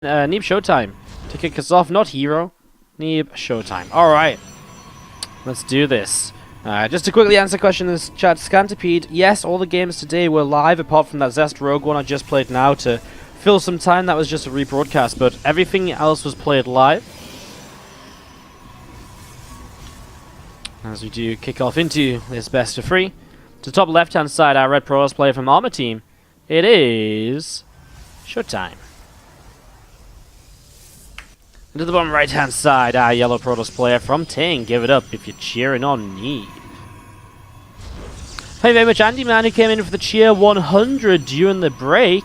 Neeb ShoWTimE to kick us off. Not Hero, Neeb ShoWTimE. Alright, let's do this. Just to quickly answer a question in this chat, Scantipede, yes, all the games today were live apart from that Zest Rogue one I just played now to fill some time. That was just a rebroadcast, but everything else was played live. As we do kick off into this best of three. To the top left hand side, our red pros player from Armor Team, it is ShoWTimE. And to the bottom right hand side, our yellow Protoss player from Ting. Give it up if you're cheering on Neeb. Thank you very much, Andy Man, who came in for the cheer 100 during the break.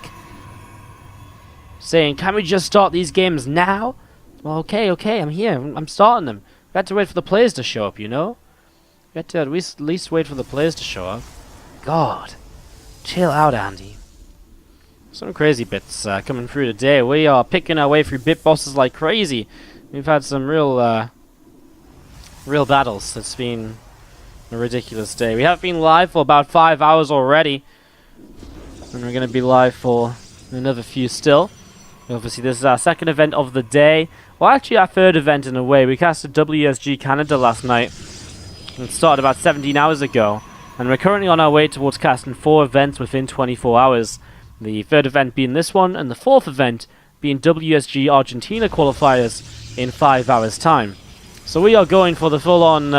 Saying, can we just start these games now? Well, okay, I'm here. I'm starting them. We had to wait for the players to show up, you know? We had to at least wait for the players to show up. God. Chill out, Andy. Some crazy bits coming through today. We are picking our way through bit bosses like crazy. We've had some real battles. It's been a ridiculous day. We have been live for about 5 hours already, and we're going to be live for another few still. Obviously, this is our second event of the day. Well, actually, our third event in a way. We casted WSG Canada last night. It started about 17 hours ago, and we're currently on our way towards casting 4 events within 24 hours. The third event being this one, and the fourth event being WSG Argentina qualifiers in 5 hours' time. So we are going for the full-on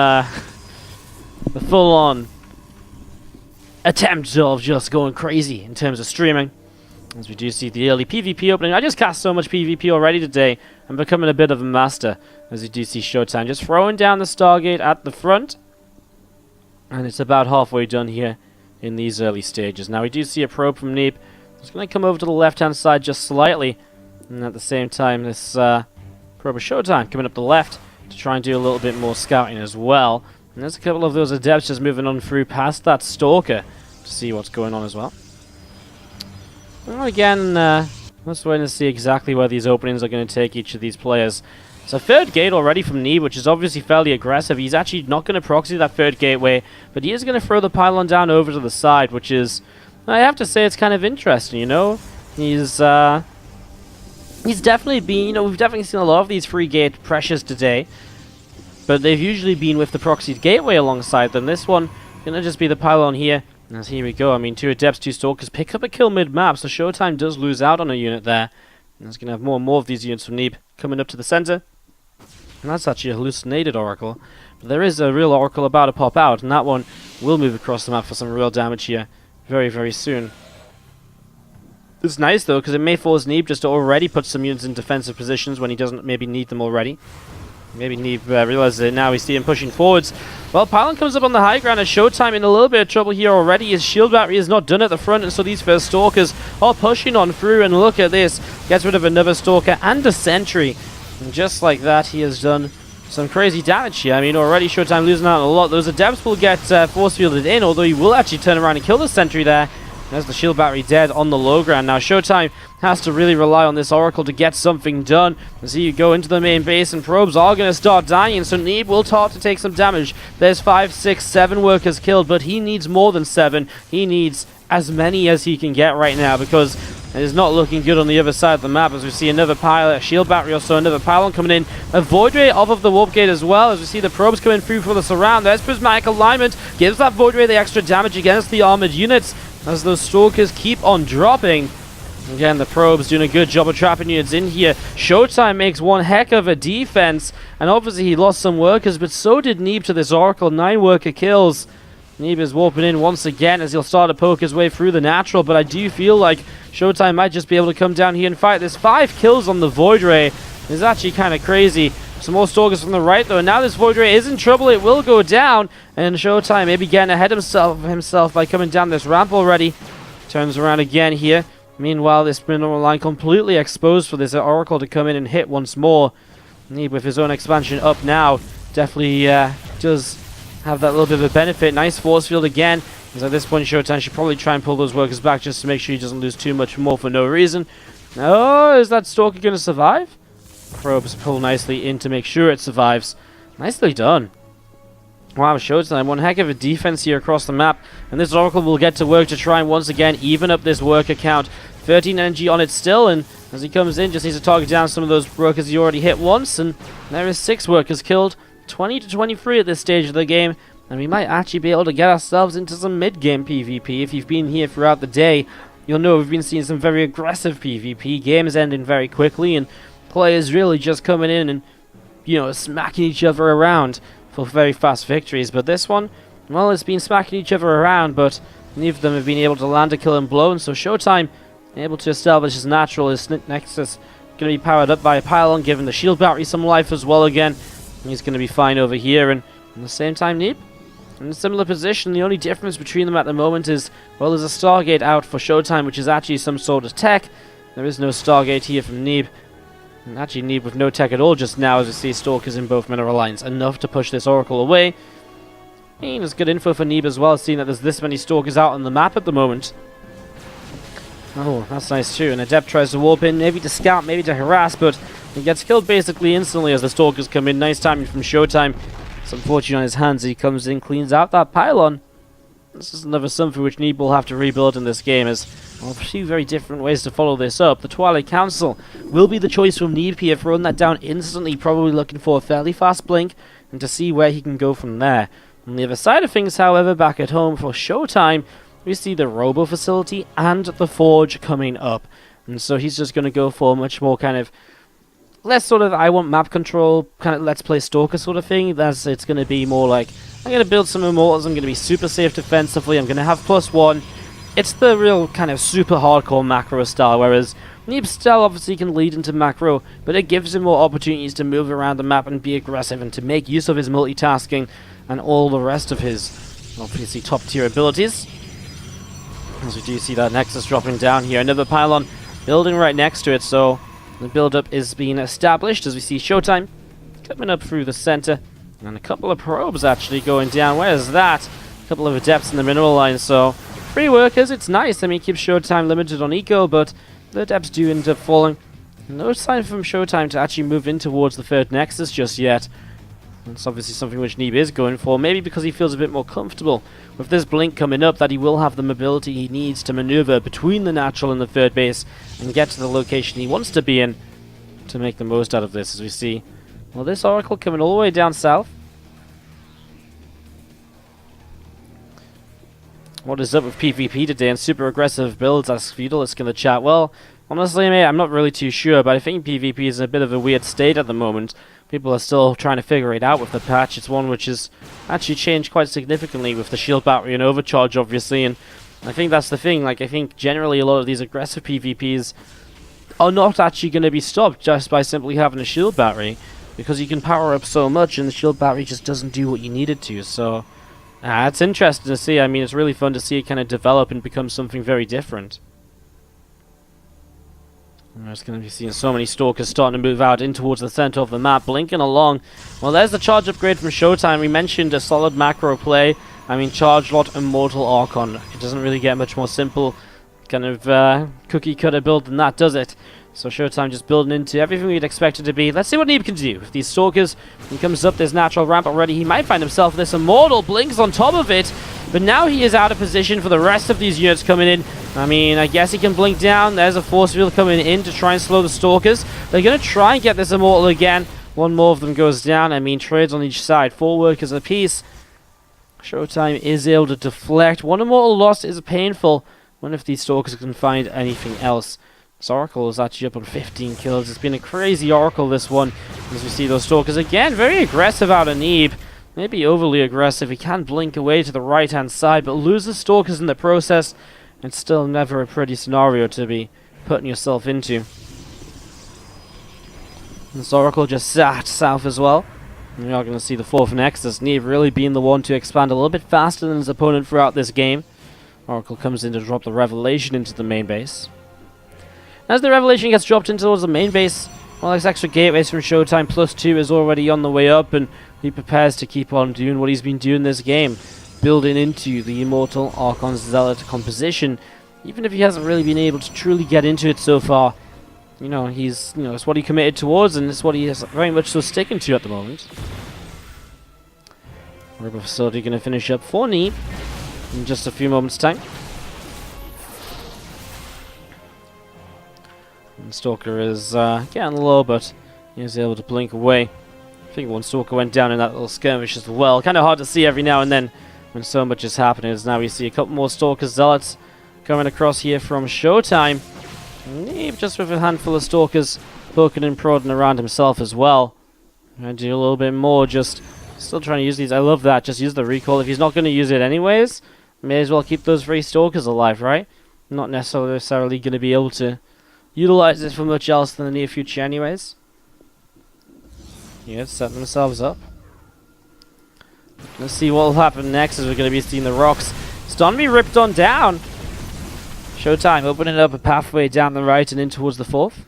attempt of just going crazy in terms of streaming. As we do see the early PvP opening. I just cast so much PvP already today. I'm becoming a bit of a master. As you do see ShoWTimE just throwing down the Stargate at the front. And it's about halfway done here in these early stages. Now we do see a probe from Neeb. It's going to come over to the left-hand side just slightly. And at the same time, this probe of ShoWTimE coming up the left to try and do a little bit more scouting as well. And there's a couple of those adepts just moving on through past that Stalker to see what's going on as well. Well, again, let's wait and see exactly where these openings are going to take each of these players. It's a third gate already from Neeb, which is obviously fairly aggressive. He's actually not going to proxy that third gateway, but he is going to throw the pylon down over to the side, which is, I have to say, it's kind of interesting, you know? He's definitely been, you know, we've definitely seen a lot of these free gate pressures today, but they've usually been with the proxied gateway alongside them. This one, going to just be the pylon here. As here we go. I mean, 2 adepts, 2 stalkers pick up a kill mid-map, so ShoWTimE does lose out on a unit there. And it's going to have more and more of these units from Neeb coming up to the center. And that's actually a hallucinated oracle. But there is a real oracle about to pop out, and that one will move across the map for some real damage here very, very soon. It's nice, though, because it may force Neeb just to already put some units in defensive positions when he doesn't maybe need them already. Maybe Neeb realizes it now. We see him pushing forwards. Well, Pylon comes up on the high ground as ShoWTimE in a little bit of trouble here already. His shield battery is not done at the front, and so these first Stalkers are pushing on through. And look at this. Gets rid of another Stalker and a Sentry. And just like that, he has done some crazy damage here. I mean, already ShoWTimE losing out a lot. Those Adepts will get force fielded in, although he will actually turn around and kill the Sentry there. There's the shield battery dead on the low ground. Now ShoWTimE has to really rely on this Oracle to get something done. As you go into the main base and probes are going to start dying, so Neeb will start to take some damage. There's 5, 6, 7 workers killed, but he needs more than 7. He needs as many as he can get right now, because it is not looking good on the other side of the map. As we see another pilot, a shield battery or so, another pylon coming in. A Void Ray off of the warp gate as well, as we see the probes coming through for the surround. There's Prismatic Alignment, gives that Void Ray the extra damage against the armored units, as those Stalkers keep on dropping. Again, the probes doing a good job of trapping units in here. ShoWTimE makes one heck of a defense, and obviously he lost some workers, but so did Neeb to this Oracle. 9 worker kills. Neeb is warping in once again as he'll start to poke his way through the natural, but I do feel like ShoWTimE might just be able to come down here and fight. There's 5 kills on the Void Ray. It's actually kind of crazy. Some more Stalkers from the right, though, and now this Void Ray is in trouble. It will go down, and ShoWTimE maybe getting ahead of himself by coming down this ramp already. Turns around again here. Meanwhile, this mineral line completely exposed for this Oracle to come in and hit once more. Neeb with his own expansion up now definitely does have that little bit of a benefit. Nice force field again. As at this point, ShoWTimE should probably try and pull those workers back just to make sure he doesn't lose too much more for no reason. Oh, is that Stalker going to survive? Probes pull nicely in to make sure it survives. Nicely done. Wow, ShoWTimE, one heck of a defense here across the map, and this Oracle will get to work to try and once again even up this worker count. 13 energy on it still, and as he comes in, just needs to target down some of those workers he already hit once, and there is 6 workers killed. 20 to 23 at this stage of the game, and we might actually be able to get ourselves into some mid-game PvP. If you've been here throughout the day, you'll know we've been seeing some very aggressive PvP, games ending very quickly, and players really just coming in and, you know, smacking each other around for very fast victories. But this one, well, it's been smacking each other around, but neither of them have been able to land a kill and blow, and so ShoWTimE able to establish his natural, his Nexus going to be powered up by a pylon, giving the shield battery some life as well again. And he's going to be fine over here, and at the same time, Neeb in a similar position. The only difference between them at the moment is, well, there's a Stargate out for ShoWTimE, which is actually some sort of tech. There is no Stargate here from Neeb. And actually, Neeb with no tech at all just now, as we see Stalkers in both mineral lines. Enough to push this Oracle away. And there's good info for Neeb as well, seeing that there's this many Stalkers out on the map at the moment. Oh, that's nice too. And Adept tries to warp in, maybe to scout, maybe to harass, but he gets killed basically instantly as the Stalkers come in. Nice timing from ShoWTimE. It's unfortunate on his hands. He comes in, cleans out that pylon. This is another something which Neeb will have to rebuild in this game, as well, a few very different ways to follow this up. The Twilight Council will be the choice from Neeb here, throwing that down instantly, probably looking for a fairly fast blink, and to see where he can go from there. On the other side of things, however, back at home for ShoWTimE, we see the Robo Facility and the Forge coming up. And so he's just going to go for much more kind of less sort of I want map control, kind of let's play Stalker sort of thing. It's going to be more like, I'm going to build some Immortals, I'm going to be super safe defensively, I'm going to have +1. It's the real kind of super hardcore macro style, whereas Neeb's style obviously can lead into macro, but it gives him more opportunities to move around the map and be aggressive and to make use of his multitasking and all the rest of his, obviously, top tier abilities. As we do see that Nexus dropping down here. Another pylon building right next to it, so the build-up is being established as we see ShoWTimE coming up through the center. And a couple of probes actually going down. Where's that? A couple of Adepts in the mineral line, so 3 workers, it's nice. I mean, keeps ShoWTimE limited on eco, but the Adepts do end up falling. No sign from ShoWTimE to actually move in towards the 3rd Nexus just yet. That's obviously something which Neeb is going for, maybe because he feels a bit more comfortable with this blink coming up, that he will have the mobility he needs to maneuver between the natural and the 3rd base and get to the location he wants to be in to make the most out of this, as we see. Well, this Oracle coming all the way down south. What is up with PvP today and super aggressive builds? Asks Feudalist in the chat. Well, honestly, mate, I'm not really too sure, but I think PvP is in a bit of a weird state at the moment. People are still trying to figure it out with the patch. It's one which has actually changed quite significantly with the shield battery and overcharge, obviously, and I think that's the thing. Like, I think generally a lot of these aggressive PvPs are not actually going to be stopped just by simply having a shield battery, because you can power up so much and the shield battery just doesn't do what you need it to. So it's interesting to see. I mean, it's really fun to see it kind of develop and become something very different. We're just going to be seeing so many Stalkers starting to move out in towards the center of the map, blinking along. Well, there's the charge upgrade from ShoWTimE. We mentioned a solid macro play. I mean, Charge Lot, Immortal Archon. It doesn't really get much more simple kind of cookie cutter build than that, does it? So ShoWTimE just building into everything we'd expect it to be. Let's see what Neeb can do with these Stalkers. He comes up this natural ramp already. He might find himself this Immortal, blinks on top of it. But now he is out of position for the rest of these units coming in. I mean, I guess he can blink down. There's a force field coming in to try and slow the Stalkers. They're going to try and get this Immortal again. One more of them goes down. I mean, trades on each side. 4 workers apiece. ShoWTimE is able to deflect. 1 Immortal lost is painful. Wonder if these Stalkers can find anything else. This Oracle is actually up on 15 kills. It's been a crazy Oracle, this one. As we see those Stalkers again, very aggressive out of Neeb. Maybe overly aggressive. He can blink away to the right-hand side, but loses Stalkers in the process. It's still never a pretty scenario to be putting yourself into. This Oracle just sat south as well. And we are going to see the 4th Nexus. Neeb really being the one to expand a little bit faster than his opponent throughout this game. Oracle comes in to drop the Revelation into the main base. As the Revelation gets dropped into towards the main base, well, this extra gateways from ShoWTimE +2 is already on the way up, and he prepares to keep on doing what he's been doing this game, building into the Immortal Archon Zealot composition. Even if he hasn't really been able to truly get into it so far, you know, it's what he committed towards, and it's what he is very much so sticking to at the moment. Robo Facility going to finish up for Neeb in just a few moments' time. And Stalker is getting low, but he was able to blink away. I think one Stalker went down in that little skirmish as well. Kind of hard to see every now and then when so much is happening. As now we see a couple more Stalker Zealots coming across here from ShoWTimE. Neeb just with a handful of Stalkers poking and prodding around himself as well. Trying to do a little bit more, just still trying to use these. I love that, just use the recall. If he's not going to use it anyways, may as well keep those 3 Stalkers alive, right? Not necessarily going to be able to utilize it for much else in the near future anyways. Yeah, setting themselves up. Let's see what will happen next as we're going to be seeing the rocks starting to be ripped on down. ShoWTimE opening up a pathway down the right and in towards the 4th.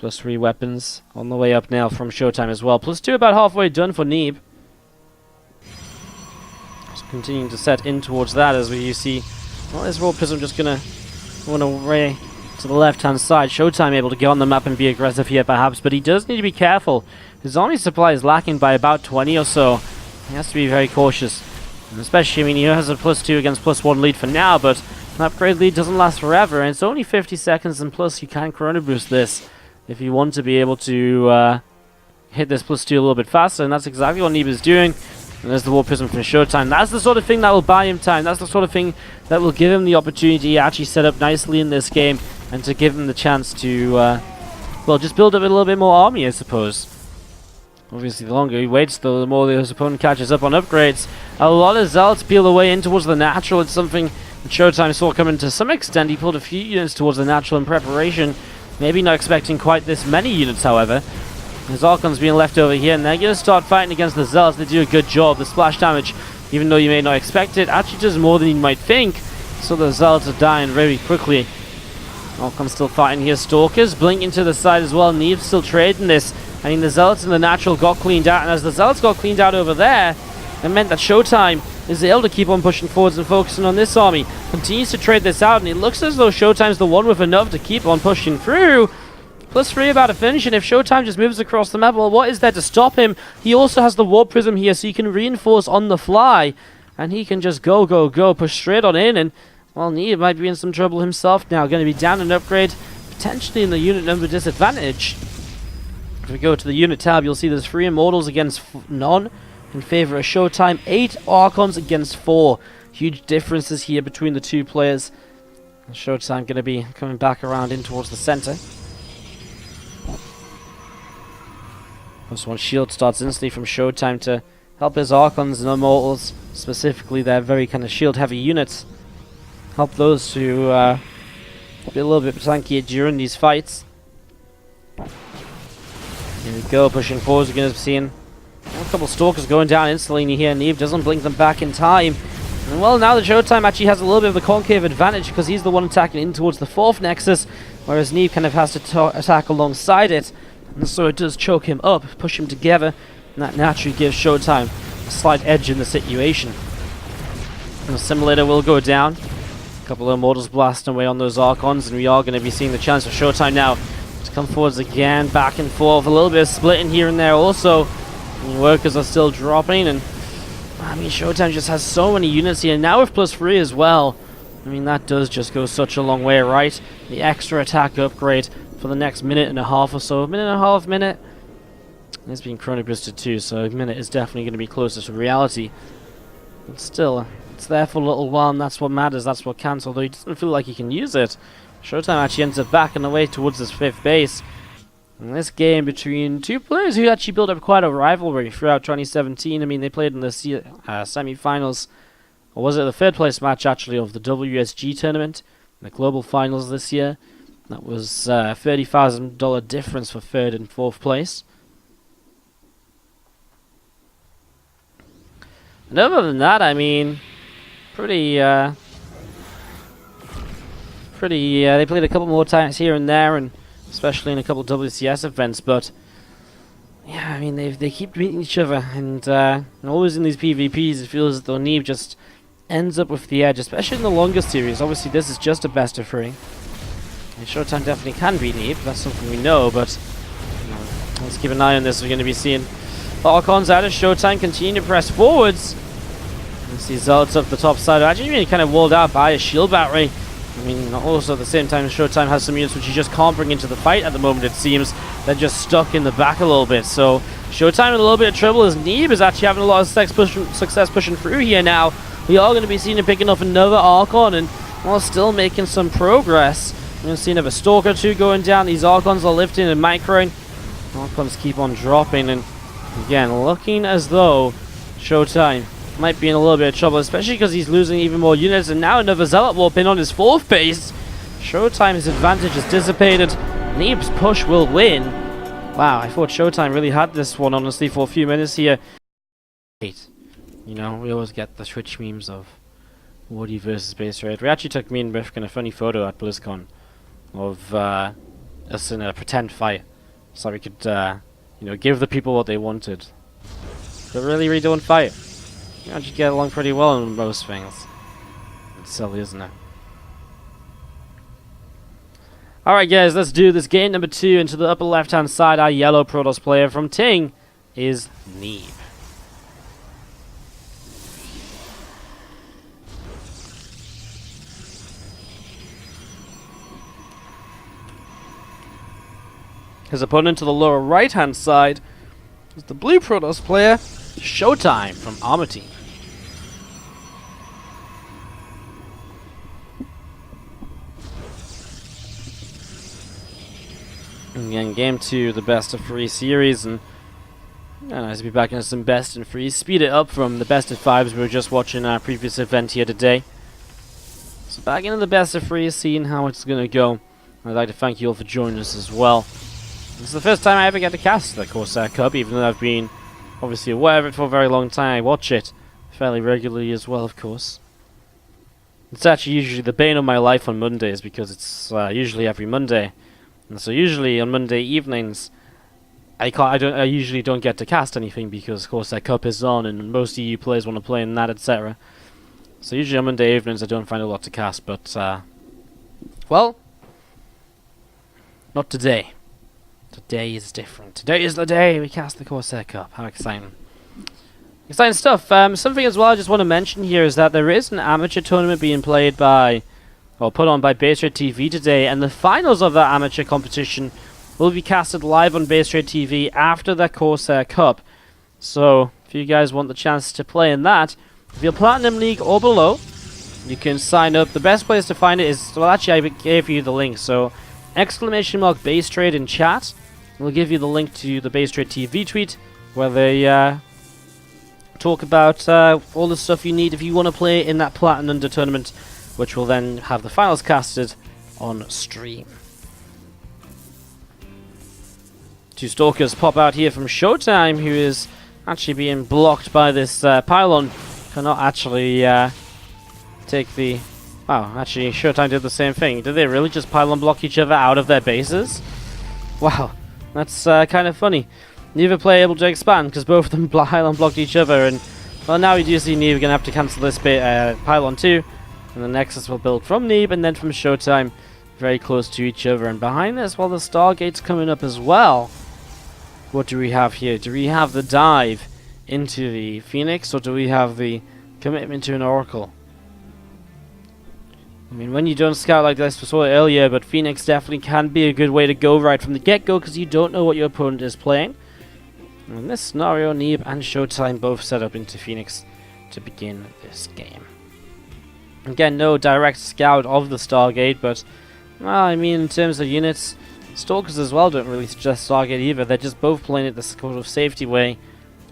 +3 weapons on the way up now from ShoWTimE as well. +2 about halfway done for Neeb. Just continuing to set in towards that as you see. Well, this Warp Prism just going to run away to the left-hand side. ShoWTimE able to get on the map and be aggressive here perhaps, but he does need to be careful. His army supply is lacking by about 20 or so. He has to be very cautious. And especially, I mean, he has a +2 against +1 lead for now, but an upgrade lead doesn't last forever, and it's only 50 seconds, and plus you can Chrono Boost this if you want to be able to hit this +2 a little bit faster, and that's exactly what Neeb is doing. And there's the Warp Prism for ShoWTimE. That's the sort of thing that will buy him time. That's the sort of thing that will give him the opportunity to actually set up nicely in this game and to give him the chance to, well, just build up a little bit more army, I suppose. Obviously, the longer he waits, the more his opponent catches up on upgrades. A lot of Zealots peel away in towards the natural. It's something that ShoWTimE saw coming to some extent. He pulled a few units towards the natural in preparation. Maybe not expecting quite this many units, however. His Archon's being left over here, and they're going to start fighting against the Zealots. They do a good job. The splash damage, even though you may not expect it, actually does more than you might think. So the Zealots are dying very quickly. Archon's still fighting here. Stalkers blinking to the side as well. Neeb's still trading this. I mean, the Zealots and the natural got cleaned out, and as the Zealots got cleaned out over there, it meant that ShoWTimE is able to keep on pushing forwards and focusing on this army. Continues to trade this out, and it looks as though ShoWTimE's the one with enough to keep on pushing through. +3 about to finish, and if ShoWTimE just moves across the map, well, what is there to stop him? He also has the Warp Prism here, so he can reinforce on the fly, and he can just go, push straight on in, and, well, Neeb might be in some trouble himself now. Going to be down an upgrade, potentially in the unit number disadvantage. If we go to the unit tab, you'll see there's 3 Immortals against none in favor of ShoWTimE, 8 Archons against 4. Huge differences here between the two players. And ShoWTimE going to be coming back around in towards the center. +1 shield starts instantly from ShoWTimE to help his Archons and Immortals, specifically their very kind of shield-heavy units. Help those to be a little bit tankier during these fights. Here we go, pushing forwards. We're going to be seeing a couple Stalkers going down instantly here. Neeb doesn't blink them back in time. And well, now that ShoWTimE actually has a little bit of the concave advantage because he's the one attacking in towards the 4th Nexus, whereas Neeb kind of has to attack alongside it. And so it does choke him up, push him together, and that naturally gives ShoWTimE a slight edge in the situation. And the Simulator will go down. A couple of Immortals blasting away on those Archons, and we are going to be seeing the chance for ShoWTimE now to come forwards again, back and forth. A little bit of splitting here and there also. And workers are still dropping, and I mean, ShoWTimE just has so many units here. Now with +3 as well. I mean, that does just go such a long way, right? The extra attack upgrade for the next minute and a half or so. Minute. It's being chrono boosted too, so a minute is definitely going to be closer to reality. But still, it's there for a little while, and that's what matters. That's what counts, although he doesn't feel like he can use it. ShoWTimE actually ends up backing away towards his 5th base. And this game between two players who actually built up quite a rivalry throughout 2017. I mean, they played in the semi-finals, or was it the 3rd place match actually of the WSG tournament, the global finals this year. That was a $30,000 difference for 3rd and 4th place. And other than that, I mean, they played a couple more times here and there, and especially in a couple of WCS events, but yeah, I mean, they keep beating each other, and always in these PvPs, it feels as though Neeb just ends up with the edge, especially in the longer series. Obviously, this is just a best of 3. And ShoWTimE definitely can beat Neeb, that's something we know, but let's keep an eye on this. We're going to be seeing Archons out of ShoWTimE continue to press forwards. see Zealots up the top side. Actually being kind of walled out by a shield battery. I mean, also at the same time, ShoWTimE has some units which he just can't bring into the fight at the moment, it seems. They're just stuck in the back a little bit. So ShoWTimE in a little bit of trouble as Neeb is actually having a lot of success pushing through here now. We are going to be seeing him picking off another Archon and while still making some progress. We're going to see another Stalker or two going down. These Archons are lifting and microing. Archons keep on dropping, and again, looking as though ShoWTimE might be in a little bit of trouble, especially because he's losing even more units, and now another Zealot warp in on his 4th base. ShoWTimE's advantage is dissipated. Neeb's push will win. Wow, I thought ShoWTimE really had this one, honestly, for a few minutes here. You know, we always get the Twitch memes of Wardy versus base raid. We actually took me and Rifkin a funny photo at BlizzCon of us in a pretend fight, so we could, you know, give the people what they wanted. But really don't fight. You actually get along pretty well on most things. It's silly, isn't it? Alright guys, let's do this. Game number 2. Into the upper left hand side, our yellow Protoss player from Ting is Neeb. His opponent to the lower right hand side is the blue Protoss player, ShoWTimE from Armor Team. Again, game 2, the best of 3 series, and nice to be back into some best and 3. Speed it up from the best of 5s we were just watching our previous event here today. So back into the best of 3, seeing how it's going to go. I'd like to thank you all for joining us as well. This is the first time I ever get to cast the Corsair Cup, even though I've been obviously aware of it for a very long time. I watch it fairly regularly as well, of course. It's actually usually the bane of my life on Mondays, because it's usually every Monday. And so usually on Monday evenings, I usually don't get to cast anything because Corsair Cup is on and most EU players want to play in that, etc. So usually on Monday evenings I don't find a lot to cast, but well, not today. Today is different. Today is the day we cast the Corsair Cup. How exciting. Exciting stuff. Something as well I just want to mention here is that there is an amateur tournament being played by, or put on by WardiTV today, and the finals of that amateur competition will be casted live on WardiTV after the Corsair Cup. So, if you guys want the chance to play in that, if you're Platinum League or below, you can sign up. The best place to find it is, well actually I gave you the link, so !base trade in chat. We'll give you the link to the WardiTV tweet where they talk about all the stuff you need if you want to play in that Platinum tournament, which will then have the finals casted on stream. 2 Stalkers pop out here from ShoWTimE, who is actually being blocked by this pylon. Cannot actually take the... Wow, actually ShoWTimE did the same thing. Did they really just pylon block each other out of their bases? Wow, that's kind of funny. Neither player able to expand because both of them pylon blocked each other, and well, now we do see Neeb gonna have to cancel this pylon too, and the Nexus will build from Neeb and then from ShoWTimE, very close to each other. And behind this, while the Stargate's coming up as well, what do we have here? Do we have the dive into the Phoenix, or do we have the commitment to an Oracle? I mean, when you don't scout like this, we saw it earlier, but Phoenix definitely can be a good way to go right from the get-go because you don't know what your opponent is playing. And in this scenario, Neeb and ShoWTimE both set up into Phoenix to begin this game. Again, no direct scout of the Stargate, but, well, I mean, in terms of units, Stalkers as well don't really suggest Stargate either. They're just both playing it the sort of safety way,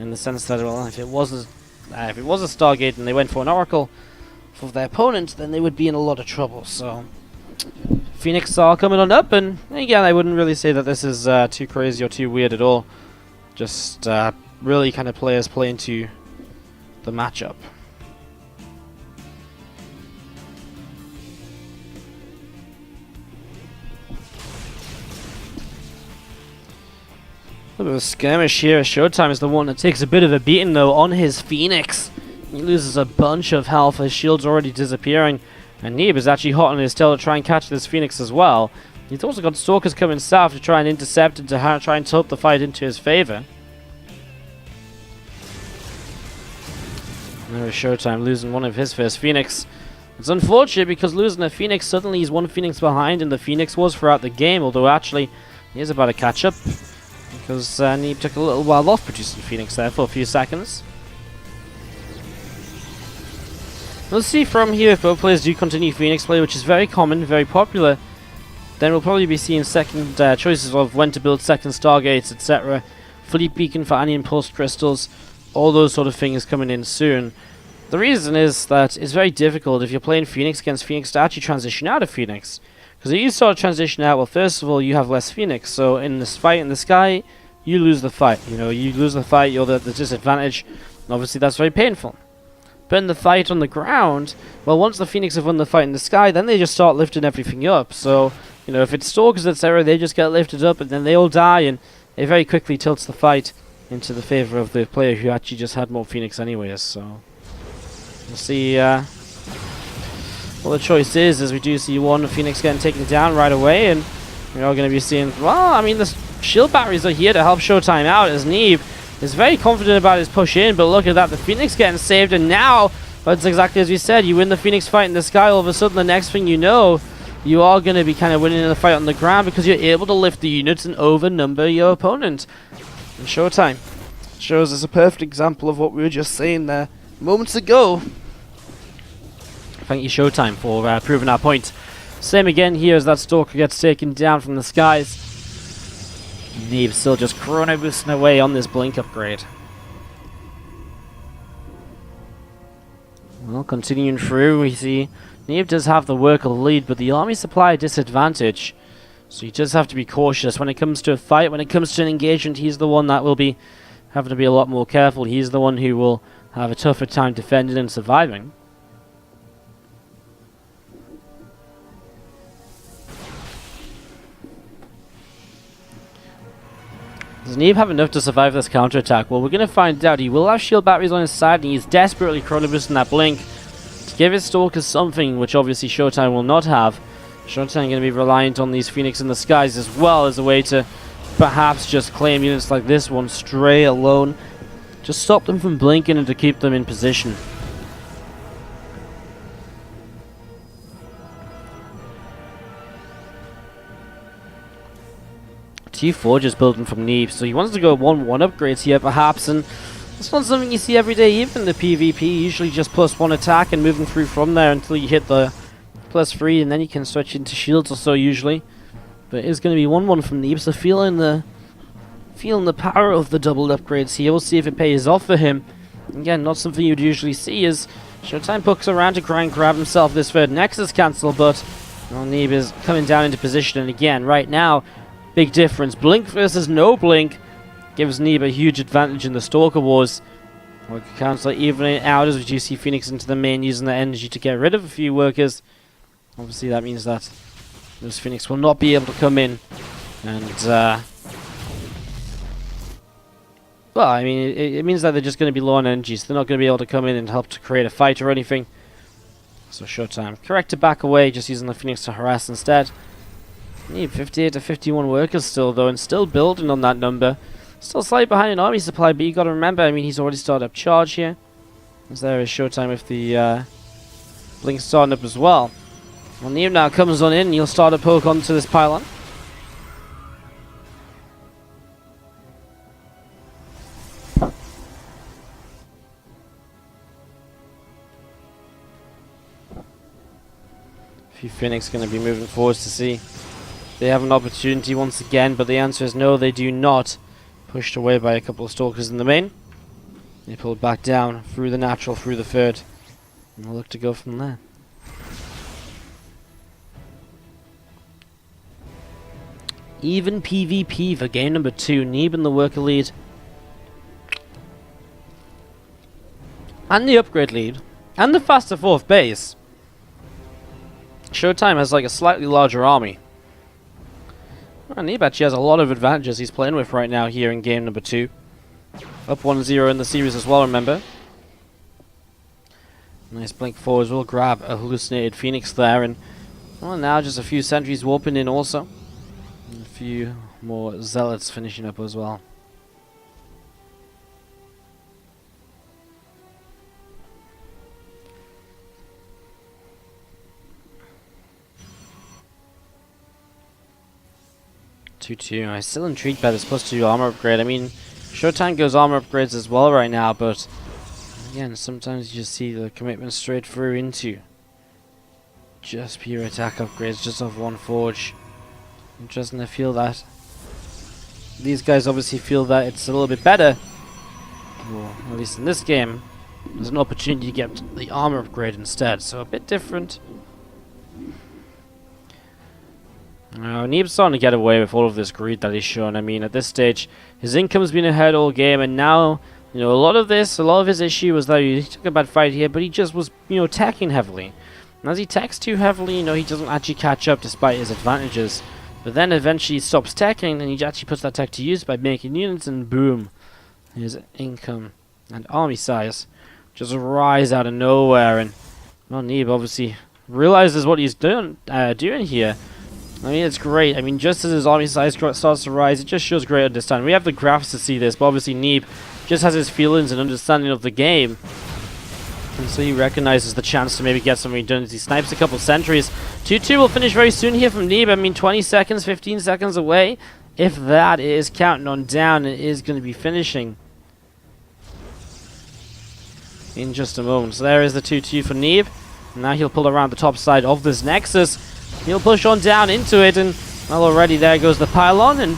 in the sense that, well, if it was a Stargate and they went for an Oracle for their opponent, then they would be in a lot of trouble. So Phoenix are coming on up, and again, I wouldn't really say that this is too crazy or too weird at all. Just really kind of players play into the matchup. A bit of a skirmish here. ShoWTimE is the one that takes a bit of a beating though on his Phoenix. He loses a bunch of health, his shield's already disappearing, and Neeb is actually hot on his tail to try and catch this Phoenix as well. He's also got Stalkers coming south to try and intercept and to try and tilt the fight into his favor. There is ShoWTimE losing one of his first Phoenix. It's unfortunate because losing a Phoenix, suddenly he's one Phoenix behind, and the Phoenix was throughout the game, although actually he is about to catch up because Neeb took a little while off producing Phoenix there for a few seconds. We'll see from here if both players do continue Phoenix play, which is very common, very popular. Then we'll probably be seeing second choices of when to build second Stargates, etc. Fleet Beacon for Anti-Impulse Crystals, all those sort of things coming in soon. The reason is that it's very difficult if you're playing Phoenix against Phoenix to actually transition out of Phoenix. Because if you start transition out, well, first of all, you have less Phoenix. So in this fight in the sky, you lose the fight. You know, you lose the fight, you're the disadvantage. And obviously, that's very painful. But in the fight on the ground, well, once the Phoenix have won the fight in the sky, then they just start lifting everything up. So, you know, if it's Stalkers, etc., they just get lifted up and then they all die, and it very quickly tilts the fight into the favor of the player who actually just had more Phoenix anyways. So we'll see what the choice is, as we do see one Phoenix getting taken down right away, and we're all going to be seeing, well, I mean, the shield batteries are here to help ShoWTimE out, as Neeb is very confident about his push in, but look at that, the Phoenix getting saved, and now, that's exactly as we said, you win the Phoenix fight in the sky, all of a sudden the next thing you know, you are going to be kind of winning in the fight on the ground because you're able to lift the units and overnumber your opponent. And ShoWTimE shows us a perfect example of what we were just saying there moments ago. Thank you, ShoWTimE, for proving our point. Same again here as that Stalker gets taken down from the skies. Neeb still just chrono boosting away on this blink upgrade. Well, continuing through, we see Neeb does have the worker lead, but the army supply disadvantage. So you just have to be cautious when it comes to a fight, when it comes to an engagement. He's the one that will be having to be a lot more careful. He's the one who will have a tougher time defending and surviving. Does Neeb have enough to survive this counterattack? Well, we're going to find out. He will have shield batteries on his side, and he's desperately chrono boosting that blink to give his Stalkers something, which obviously ShoWTimE will not have. ShoWTimE going to be reliant on these Phoenix in the skies as well as a way to perhaps just claim units like this one stray alone. Just stop them from blinking and to keep them in position. T4 building from Neeb, so he wants to go 1-1 upgrades here perhaps, and it's not something you see every day even in the PvP. Usually just +1 attack and moving through from there until you hit the +3, and then you can switch into shields or so usually. But it's going to be 1-1 from Neeb, so feeling the power of the doubled upgrades here. We'll see if it pays off for him. Again, not something you'd usually see, as ShoWTimE pokes around to try and grab himself this third Nexus cancel, but well, Neeb is coming down into position, and again, right now, big difference. Blink versus no blink gives Neeb a huge advantage in the Stalker Wars. Worker Counselor evening it out as we do see Phoenix into the main, using that energy to get rid of a few workers. Obviously that means that those Phoenix will not be able to come in and well, I mean, it means that they're just going to be low on energy, so they're not going to be able to come in and help to create a fight or anything. So ShoWTimE correct to back away, just using the Phoenix to harass instead. Neeb 58 to 51 workers still though, and still building on that number. Still slightly behind in army supply, but you got to remember, I mean, he's already started up charge here. As there is ShoWTimE with the blink starting up as well. Well, Neeb now comes on in, and he'll start a poke onto this pylon. A few Phoenix going to be moving forwards to see they have an opportunity once again, but the answer is no, they do not. Pushed away by a couple of Stalkers in the main. They pulled back down through the natural, through the third, and we'll look to go from there. Even PvP for game number 2. Neeb in the worker lead. And the upgrade lead. And the faster 4th base. ShoWTimE has like a slightly larger army. Well, Neeb actually has a lot of advantages he's playing with right now here in game number 2. Up 1-0 in the series as well, remember. Nice blink forwards. We'll grab a hallucinated Phoenix there, and well, now just a few sentries warping in also. And a few more zealots finishing up as well. 2-2. I'm still intrigued by this +2 armor upgrade. I mean, ShoWTimE goes armor upgrades as well right now, but again, sometimes you just see the commitment straight through into just pure attack upgrades, just off one forge. Interesting to feel that. These guys obviously feel that it's a little bit better, or at least in this game, there's an opportunity to get the armor upgrade instead, so a bit different. Neeb's starting to get away with all of this greed that he's shown. I mean, at this stage, his income's been ahead all game, and now, you know, a lot of his issue was that he took a bad fight here, but he just was, you know, teching heavily. And as he techs too heavily, you know, he doesn't actually catch up despite his advantages. But then eventually he stops teching, and he actually puts that tech to use by making units, and boom, his income and army size just rise out of nowhere. And well, Neeb obviously realizes what he's doing here. I mean, it's great. I mean, just as his army size starts to rise, it just shows great understanding. We have the graphs to see this, but obviously Neeb just has his feelings and understanding of the game. And so he recognizes the chance to maybe get something done as he snipes a couple sentries. 2-2 will finish very soon here from Neeb. I mean, 20 seconds, 15 seconds away. If that is counting on down, it is going to be finishing in just a moment. So there is the 2-2 for Neeb. Now he'll pull around the top side of this Nexus. He'll push on down into it, and well, already there goes the pylon, and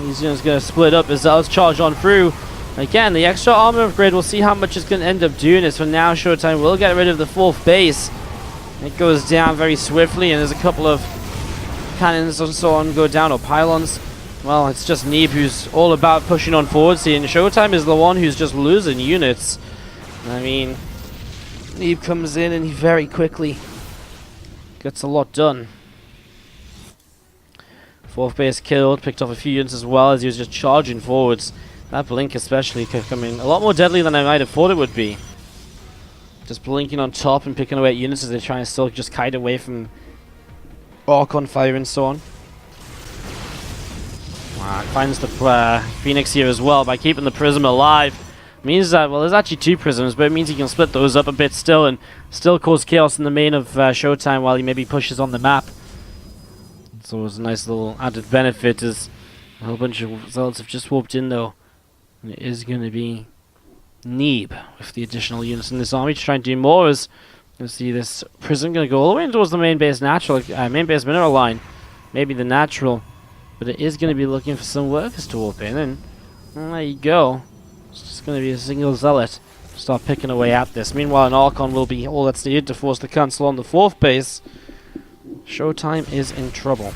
he's just going to split up as Zealots charge on through. Again, the extra armor upgrade, we'll see how much it's going to end up doing. As for now, ShoWTimE will get rid of the 4th base. It goes down very swiftly, and there's a couple of cannons and so on go down, or pylons. Well, it's just Neeb who's all about pushing on forwards here, and ShoWTimE is the one who's just losing units. I mean, Neeb comes in and he very quickly gets a lot done. 4th base killed, picked off a few units as well as he was just charging forwards. That blink especially could come in a lot more deadly than I might have thought it would be. Just blinking on top and picking away at units as they try and still just kite away from Archon fire and so on. Finds the Phoenix here as well by keeping the Prism alive. Means that, well, there's actually 2 prisms, but it means he can split those up a bit still and still cause chaos in the main of ShoWTimE while he maybe pushes on the map. So it's a nice little added benefit as a whole bunch of Zealots have just warped in though. And it is going to be Neeb with the additional units in this army to try and do more. As you see this prism going to go all the way towards the main base main base mineral line. Maybe the natural. But it is going to be looking for some workers to warp in, and there you go. It's just going to be a single Zealot to start picking away at this. Meanwhile, an Archon will be all that's needed to force the cancel on the 4th base. ShoWTimE is in trouble.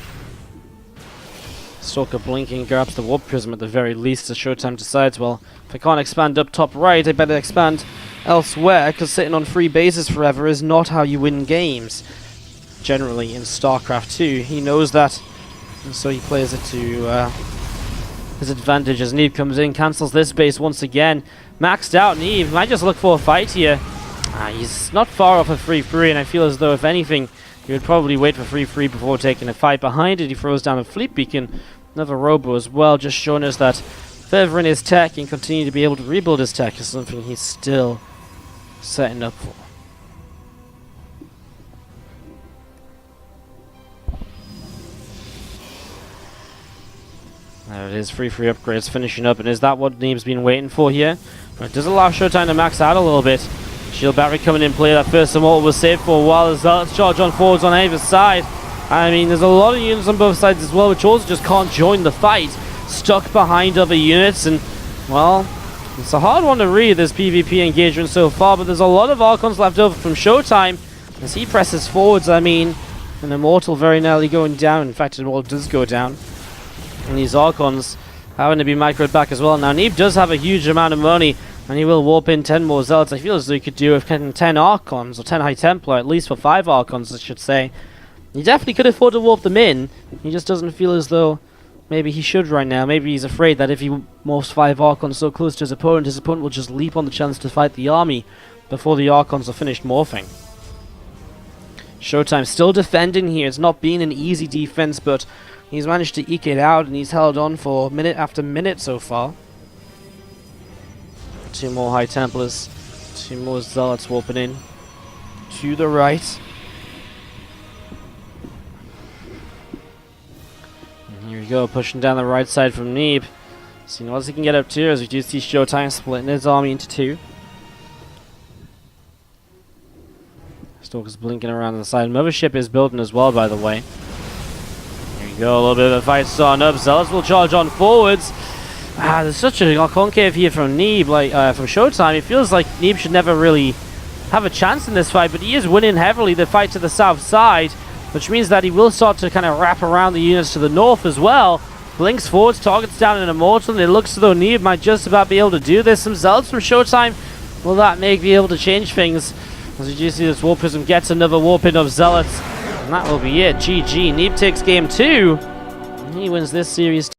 Stalker blinking, grabs the warp prism at the very least as ShoWTimE decides, well, if I can't expand up top right, I better expand elsewhere, because sitting on 3 bases forever is not how you win games. Generally in StarCraft 2, he knows that, and so he plays it to his advantage as Neeb comes in, cancels this base once again. Maxed out Neeb, might just look for a fight here. He's not far off a 3-3, and I feel as though if anything, he would probably wait for 3-3 before taking a fight. Behind it, he throws down a fleet beacon, another robo as well, just showing us that furthering his tech and continue to be able to rebuild his tech is something he's still setting up for. There it is, 3-3 upgrades finishing up, and is that what Neeb's been waiting for here? But it does allow ShoWTimE to max out a little bit. Shield battery coming in play, that first immortal was saved for a while as Zealots charge on forwards on either side. I mean, there's a lot of units on both sides as well, which also just can't join the fight. Stuck behind other units, and, well, it's a hard one to read, this PvP engagement so far, but there's a lot of Archons left over from ShoWTimE as he presses forwards. I mean, an immortal very nearly going down. In fact, an immortal does go down. And these Archons having to be microed back as well. Now, Neeb does have a huge amount of money, and he will warp in 10 more Zealots. I feel as though he could do with 10 Archons, or 10 High Templar, at least for 5 Archons, I should say. He definitely could afford to warp them in. He just doesn't feel as though maybe he should right now. Maybe he's afraid that if he morphs 5 Archons so close to his opponent will just leap on the chance to fight the army before the Archons are finished morphing. ShoWTimE still defending here. It's not been an easy defense, but he's managed to eke it out, and he's held on for minute after minute so far. 2 more High Templars, 2 more Zealots warping in to the right. Here we go, pushing down the right side from Neeb. Seeing what he can get up to as we do see ShoWTimE splitting his army into two. Stalker's blinking around on the side. Mothership is building as well, by the way. Here we go, a little bit of a fight starting up. Zealots will charge on forwards. There's such a concave here from Neeb, from ShoWTimE. It feels like Neeb should never really have a chance in this fight, but he is winning heavily the fight to the south side, which means that he will start to kind of wrap around the units to the north as well. Blinks forwards, targets down an Immortal, and it looks as though Neeb might just about be able to do this. Some Zealots from ShoWTimE, will that be able to change things? As you do see this Warp Prism gets another warp in of Zealots, and that will be it. GG, Neeb takes game 2, and he wins this series.